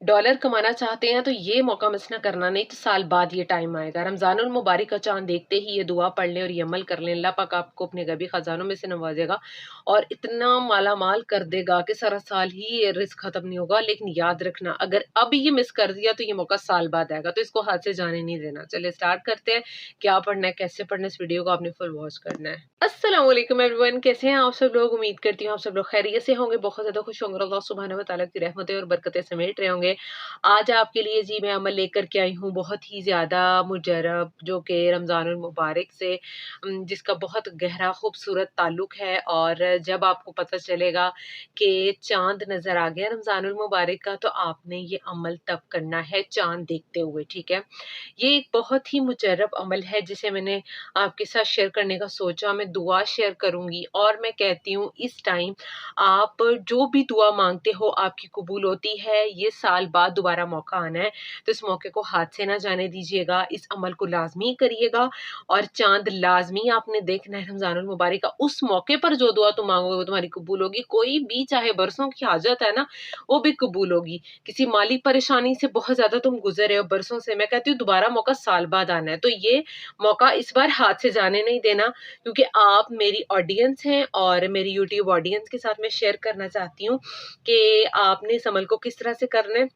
Dollar कमाना चाहते हैं तो ये मौका मिस ना करना, नहीं तो साल बाद ये टाइम आएगा। रमज़ानुल मुबारक का चाँद देखते ही ये दुआ पढ़ लें और ये अमल कर लें, अल्लाह पाक आपको अपने गैबी ख़ज़ानों में से नवाज़ेगा और इतना माला-माल कर देगा कि सारा साल ही ये रिज़्क ख़त्म नहीं होगा। लेकिन याद रखना, अगर अब ये मिस कर दिया तो ये मौका साल बाद आएगा, तो इसको हाथ से जाने नहीं देना। चलिए स्टार्ट करते हैं, क्या पढ़ना है, कैसे पढ़ना है, इस वीडियो को आपने फुल वॉच करना है। अस्सलाम वालेकुम एवरीवन, कैसे हैं आप सब लोग? उम्मीद करती हूँ आप सब लोग खैरियत से होंगे, बहुत ज़्यादा खुश होंगे, अल्लाह सुब्हानहू व तआला की रहमतें और बरकतें समेट रहे होंगे। आज आपके लिए जी मैं अमल लेकर के आई हूँ बहुत ही ज़्यादा मुजर्रब, जो कि रमज़ानुल मुबारक से जिसका बहुत गहरा खूबसूरत ताल्लुक़ है। और जब आपको पता चलेगा कि चाँद नज़र आ गया रमज़ानुल मुबारक का, तो आपने ये अमल तब करना है चाँद देखते हुए, ठीक है? ये एक बहुत ही मुजर्रब अमल है जिसे मैंने आपके साथ शेयर करने का सोचा। मैं दुआ शेयर करूँगी और मैं कहती हूँ इस टाइम आप जो भी दुआ माँगते हो आपकी कबूल होती है। ये साल बाद दोबारा मौका आना है, तो इस मौके को हाथ से ना जाने दीजिएगा। इस अमल को लाज़मी करिएगा और चाँद लाज़मी आपने देखना है रमज़ानुल मुबारक का। उस मौके पर जो दुआ तुम माँगोगे वो तुम्हारी कबूल होगी। कोई भी चाहे बरसों की हाजत है ना, वो भी कबूल होगी। किसी माली परेशानी से बहुत ज़्यादा तुम गुज़र रहे हो बरसों से, मैं कहती हूँ दोबारा मौका साल बाद आना है। तो ये मौका इस बार हाथ से जाने नहीं देना, क्योंकि आप मेरी ऑडियंस हैं और मेरी यूट्यूब ऑडियंस के साथ मैं शेयर करना चाहती हूँ कि आपने इस अमल को किस तरह से करना है।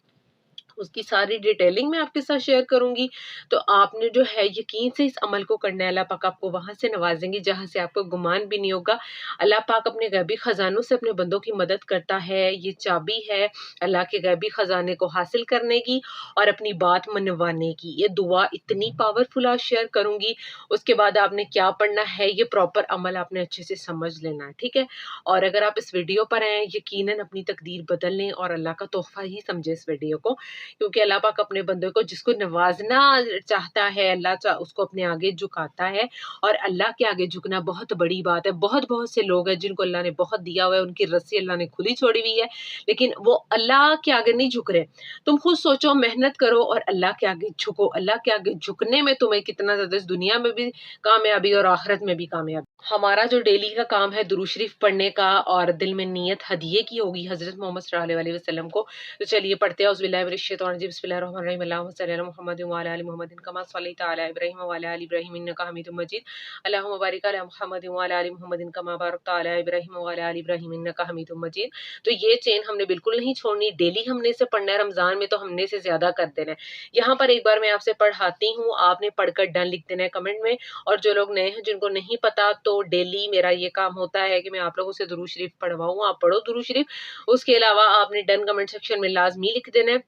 उसकी सारी डिटेलिंग मैं आपके साथ शेयर करूँगी। तो आपने जो है यकीन से इस अमल को करना है, अल्लाह पाक आपको वहाँ से नवाज़ेंगे जहाँ से आपको गुमान भी नहीं होगा। अल्लाह पाक अपने गैबी ख़ज़ानों से अपने बंदों की मदद करता है। ये चाबी है अल्लाह के गैबी ख़ज़ाने को हासिल करने की और अपनी बात मनवाने की। ये दुआ इतनी पावरफुल आज शेयर करूँगी, उसके बाद आपने क्या पढ़ना है, ये प्रॉपर अमल आपने अच्छे से समझ लेना है, ठीक है? और अगर आप इस वीडियो पर आए, यकीनन अपनी तकदीर बदल लें और अल्लाह का तोहफ़ा ही समझें इस वीडियो को, क्योंकि अल्लाह पाक अपने बंदों को जिसको नवाज़ना चाहता है, उसको अपने आगे झुकाता है। और अल्लाह के आगे झुकना बहुत बड़ी बात है। बहुत-बहुत से लोग हैं जिनको अल्लाह ने बहुत दिया हुआ है, उनकी रस्सी अल्लाह ने खुली छोड़ी हुई है, लेकिन वो अल्लाह के आगे नहीं झुक रहे। तुम खुद सोचो, मेहनत करो और अल्लाह के आगे झुको। अल्लाह के आगे झुकने में तुम्हें कितना ज़्यादा इस दुनिया में भी कामयाबी और आखिरत में भी कामयाबी। हमारा जो डेली का काम है दुरूद शरीफ पढ़ने का और दिल में नियत हदिये की होगी हज़रत मोहम्मद सल्लल्लाहु अलैहि वसल्लम को। तो चलिए पढ़ते हैं। औज़ुबिल्लाहि मिनश्शैतानिर्रजीम, बिस्मिल्लाहिर्रहमानिर्रहीम, अल्लाहुम्मा सल्लि अला मुहम्मदिन व अला आलि मुहम्मदिन कमा सल्लैता अला इब्राहीम व अला आलि इब्राहीम इन्नका हमीदुम मजीद। अल्लाहुम्मा बारिक अला मुहम्मदिन व अला आलि मुहम्मदिन कमा बारकता अला इब्राहीम व अला आलि इब्राहीम इन्नका हमीदुम मजीद। तो ये चेन हमने बिल्कुल नहीं छोड़नी, डेली हमने इसे पढ़ना है। रमज़ान में तो हमने से ज़्यादा कर देना है। यहाँ पर एक बार मैं आपसे पढ़ाती हूँ, आपने पढ़कर डन लिख देना है कमेंट में। और जो लोग नए हैं जिनको नहीं पता, तो डेली मेरा ये काम होता है कि मैं आप लोगों से दुरूद शरीफ पढ़वाऊँ, आप पढ़ो दुरूद शरीफ। उसके अलावा आपने डन कमेंट सेक्शन में लाज़मी लिख देना है।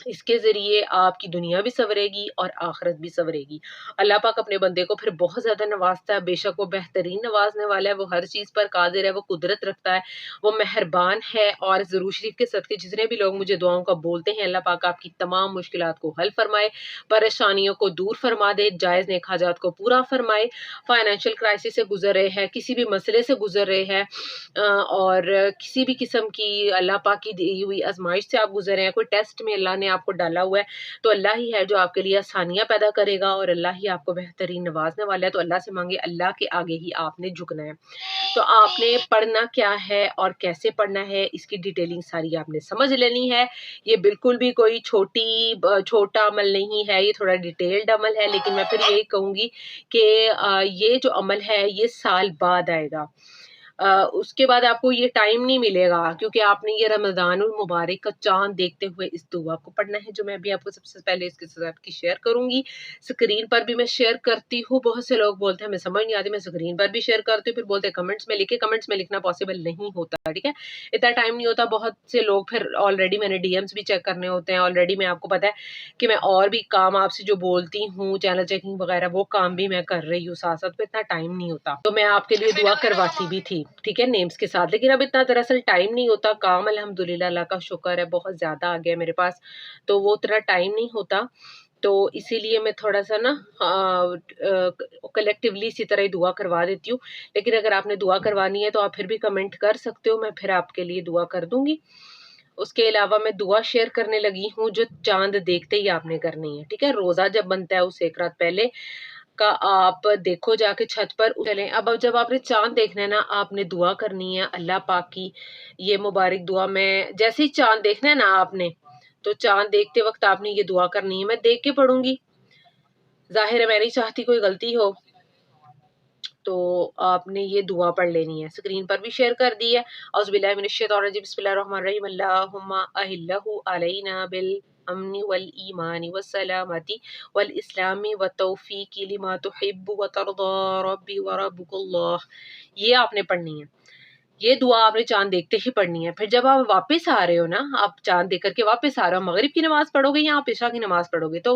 इसके ज़रिए आपकी दुनिया भी सँवरेगी और आखिरत भी सँवरेगी। अल्लाह पाक अपने बंदे को फिर बहुत ज़्यादा नवाज़ता है, बेशक वो बेहतरीन नवाज़ने वाला है, वो हर चीज़ पर कादिर है, वो कुदरत रखता है, वो मेहरबान है। और ज़रूर शरीफ के सदके जितने भी लोग मुझे दुआओं का बोलते हैं, अल्लाह पाक आपकी तमाम मुश्किलात को हल फरमाए, परेशानियों को दूर फरमा दे, जायज़ नेक हाजात को पूरा फरमाए। फाइनेंशियल क्राइसिस से गुज़र रहे हैं, किसी भी मसले से गुज़र रहे हैं और किसी भी किस्म की अल्लाह पाक की दी हुई आज़माइश से आप गुज़र रहे हैं, कोई टेस्ट में अल्लाह ने आपको डाला हुआ है, तो अल्लाह ही है जो आपके लिए आसानियाँ पैदा करेगा और अल्लाह ही आपको बेहतरीन नवाज़ने वाला है। तो अल्लाह से माँगे, अल्लाह के आगे ही आपने झुकना है। तो आपने पढ़ना क्या है और कैसे पढ़ना है, इसकी डिटेलिंग सारी आपने समझ लेनी है। ये बिल्कुल भी कोई छोटा अमल नहीं है, ये थोड़ा डिटेल्ड अमल है, लेकिन मैं फिर यही कहूँगी कि ये जो अमल है ये साल बाद आएगा। उसके बाद आपको ये टाइम नहीं मिलेगा, क्योंकि आपने ये रमज़ानुल मुबारक का चाँद देखते हुए इस दुआ को पढ़ना है, जो मैं अभी आपको सबसे पहले इसके साथ आपकी शेयर करूँगी। स्क्रीन पर भी मैं शेयर करती हूँ। बहुत से लोग बोलते हैं हमें समझ नहीं आती, मैं स्क्रीन पर भी शेयर करती हूँ, फिर बोलते हैं कमेंट्स में लिखें। कमेंट्स में लिखना पॉसिबल नहीं होता, ठीक है? इतना टाइम नहीं होता। बहुत से लोग फिर ऑलरेडी मैंने डीएम्स भी चेक करने होते हैं। ऑलरेडी मैं आपको पता है कि मैं और भी काम आपसे जो बोलती हूँ, चैनल चेकिंग वगैरह, वो काम भी मैं कर रही हूँ साथ-साथ, तो इतना टाइम नहीं होता। तो मैं आपके लिए दुआ करवाती भी थी, ठीक है, नेम्स के साथ, लेकिन अब इतना दरअसल टाइम नहीं होता। काम अल्हम्दुलिल्लाह अल्लाह का शुक्र है बहुत ज़्यादा आ गया मेरे पास, तो वो उतना टाइम नहीं होता। तो इसीलिए मैं थोड़ा-सा ना कलेक्टिवली इसी तरह ही दुआ करवा देती हूँ। लेकिन अगर आपने दुआ करवानी है तो आप फिर भी कमेंट कर सकते हो, मैं फिर आपके लिए दुआ कर दूँगी। उसके अलावा मैं दुआ शेयर करने लगी हूँ जो चाँद देखते ही आपने करनी है, ठीक है? रोज़ा जब बनता है उससे 1 रात पहले का आप देखो जाके छत पर चलें। अब जब आपने चाँद देखना है ना, आपने दुआ करनी है अल्लाह पाक की। ये मुबारक दुआ मैं जैसे ही चाँद देखना है ना आपने, تو چاند دیکھتے وقت آپ نے یہ دعا کرنی ہے. میں دیکھ کے پڑھوں گی، ظاہر ہے میں نہیں چاہتی کوئی غلطی ہو، تو آپ نے یہ دعا پڑھ لینی ہے. اسکرین پر بھی شیئر کر دی ہے. اعوذ باللہ من الشیطان الرجیم، بسم اللہ الرحمن الرحیم. اللہم اہلہ علینا بالامن والایمان والسلامت والاسلام والتوفیق لما تحب وترضى ربی وربک اللہ. یہ آپ نے پڑھنی ہے. یہ دعا آپ نے چاند دیکھتے ہی پڑھنی ہے. پھر جب آپ واپس آ رہے ہو نا، آپ چاند دیکھ کر کے واپس آ رہے ہو، مغرب کی نماز پڑھو گے یا آپ عشاء کی نماز پڑھو گے، تو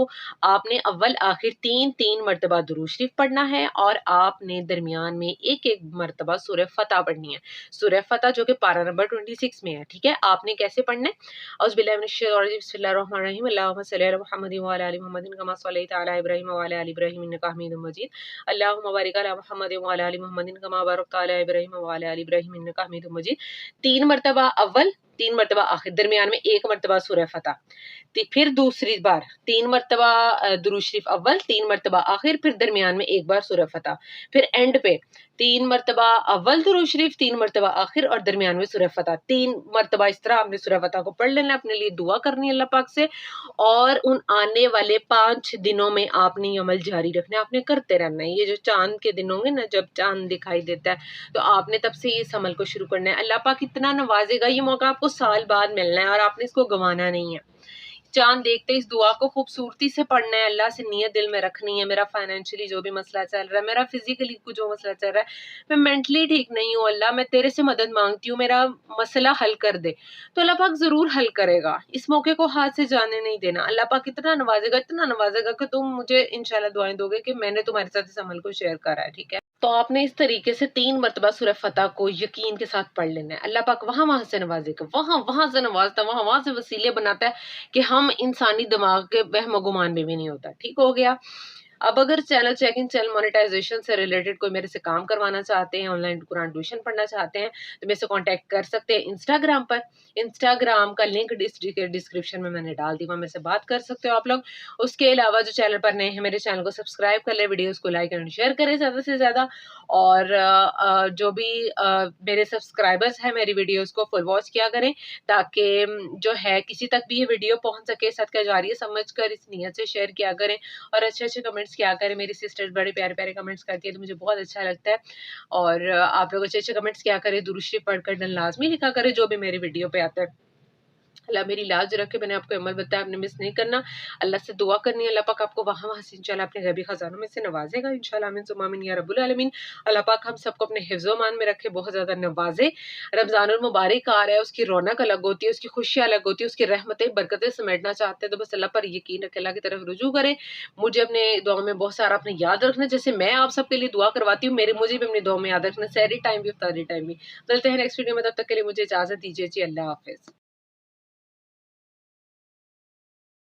آپ نے اول آخر تین مرتبہ درود شریف پڑھنا ہے، اور آپ نے درمیان میں ایک مرتبہ سورہ فتح پڑھنی ہے. سورہ فتح جو کہ پارہ نمبر 26 میں ہے. ٹھیک ہے، آپ نے کیسے پڑھنا ہے؟ اعوذ باللہ من الشیطان الرجیم، بسم اللہ الرحمن الرحیم. اللہم صلی علی محمد وعلی آل محمد کما صلیت علی ابراہیم وعلی آل ابراہیم انک حمید مجید. اللہم بارک علی محمد وعلی آل محمد کما بارکت علی ابراہیم وعلی آل ابراہیم انک حمید مجید. 3 مرتبہ اول، 3 مرتبہ آخر، درمیان میں 1 مرتبہ سورہ فتح. پھر دوسری بار 3 مرتبہ درود شریف اول، 3 مرتبہ آخر، پھر درمیان میں 1 بار سورہ فتح. پھر اینڈ پہ 3 مرتبہ اول درود شریف، 3 مرتبہ آخر، اور درمیان میں سورہ فتح. 3 مرتبہ اس طرح آپ نے سورہ فتح کو پڑھ لینا، اپنے لیے دعا کرنی ہے اللہ پاک سے، اور ان آنے والے 5 دنوں میں آپ نے یہ عمل جاری رکھنا ہے. آپ نے کرتے رہنا ہے. یہ جو چاند کے دن ہوں گے نا، جب چاند دکھائی دیتا ہے، تو آپ نے تب سے اس عمل کو شروع کرنا ہے. اللہ پاک اتنا نوازے گا، یہ موقع آپ کو سال بعد ملنا ہے، اور آپ نے اس کو گنوانا نہیں ہے. چاند دیکھتے اس دعا کو خوبصورتی سے پڑھنا ہے، اللہ سے نیت دل میں رکھنی ہے. میرا فائنینشلی جو بھی مسئلہ چل رہا ہے، میرا فزیکلی جو مسئلہ چل رہا ہے، میں مینٹلی ٹھیک نہیں ہوں، اللہ میں تیرے سے مدد مانگتی ہوں، میرا مسئلہ حل کر دے. تو اللہ پاک ضرور حل کرے گا. اس موقع کو ہاتھ سے جانے نہیں دینا. اللہ پاک اتنا نوازے گا، اتنا نوازے گا کہ تم مجھے انشاءاللہ دعائیں دو گے کہ میں نے تمہارے ساتھ اس عمل کو شیئر کرا ہے. ٹھیک ہے، تو آپ نے اس طریقے سے 3 مرتبہ سورہ فتح کو یقین کے ساتھ پڑھ لینا ہے. اللہ پاک وہاں سے نوازے گا، وہاں سے نوازتا ہے، وہاں سے وسیلے بناتا ہے کہ ہم انسانی دماغ کے وہم و گمان میں بھی نہیں ہوتا. ٹھیک ہو گیا. اب اگر چینل چیکنگ، چینل مونیٹائزیشن سے ریلیٹڈ کوئی میرے سے کام کروانا چاہتے ہیں، آن لائن قرآن ٹیوشن پڑھنا چاہتے ہیں، تو میرے سے کانٹیکٹ کر سکتے ہیں انسٹاگرام پر. انسٹاگرام کا لنک ڈسکرپشن میں نے ڈال دی، وہاں میرے سے بات کر سکتے ہو آپ لوگ. اس کے علاوہ جو چینل پر نئے ہیں، میرے چینل کو سبسکرائب کر لیں، ویڈیوز کو لائک اینڈ شیئر کریں زیادہ سے زیادہ. اور جو بھی میرے سبسکرائبرز ہیں، میری ویڈیوز کو فل واچ کیا کریں، تاکہ جو ہے کسی تک بھی یہ ویڈیو پہنچ سکے. صدقہ جاریہ سمجھ کر اس نیت سے شیئر کیا کریں، اور اچھے کمنٹس کیا کریں. میری سسٹر بڑے پیارے کمنٹس کرتی ہے، تو مجھے بہت اچھا لگتا ہے. اور آپ لوگ اچھے کمنٹس کیا کریں، درود شریف پڑھ کر ڈن لازمی لکھا کریں جو بھی میری ویڈیو پہ آتا ہے. اللہ میری لاج رکھے. میں نے آپ کو عمل بتایا، آپ نے مس نہیں کرنا. اللہ سے دعا کرنی ہے، اللہ پاک آپ کو وہاں سے انشاءاللہ اپنے غیبی خزانوں میں سے نوازے گا انشاءاللہ. آمین ثم آمین یا رب العالمین. اللہ پاک ہم سب کو اپنے حفظ و امان میں رکھے، بہت زیادہ نوازے. رمضان المبارک آ رہا ہے، اس کی رونق الگ ہوتی ہے، اس کی خوشیاں الگ ہوتی ہے، اس کی رحمتیں برکتیں سمیٹنا چاہتے ہیں، تو بس اللہ پر یقین رکھے، اللہ کی طرف رجوع کرے. مجھے اپنے دعا میں بہت سارا اپنے یاد رکھنا، جیسے میں آپ سب کے لیے دعا کرواتی ہوں، مجھے بھی اپنی دعا میں یاد رکھنا، سحری ٹائم بھی، افطاری ٹائم بھی. چلتے ہیں نیکسٹ ویڈیو میں، تب تک کے لیے مجھے اجازت دیجیے جی. اللہ حافظ.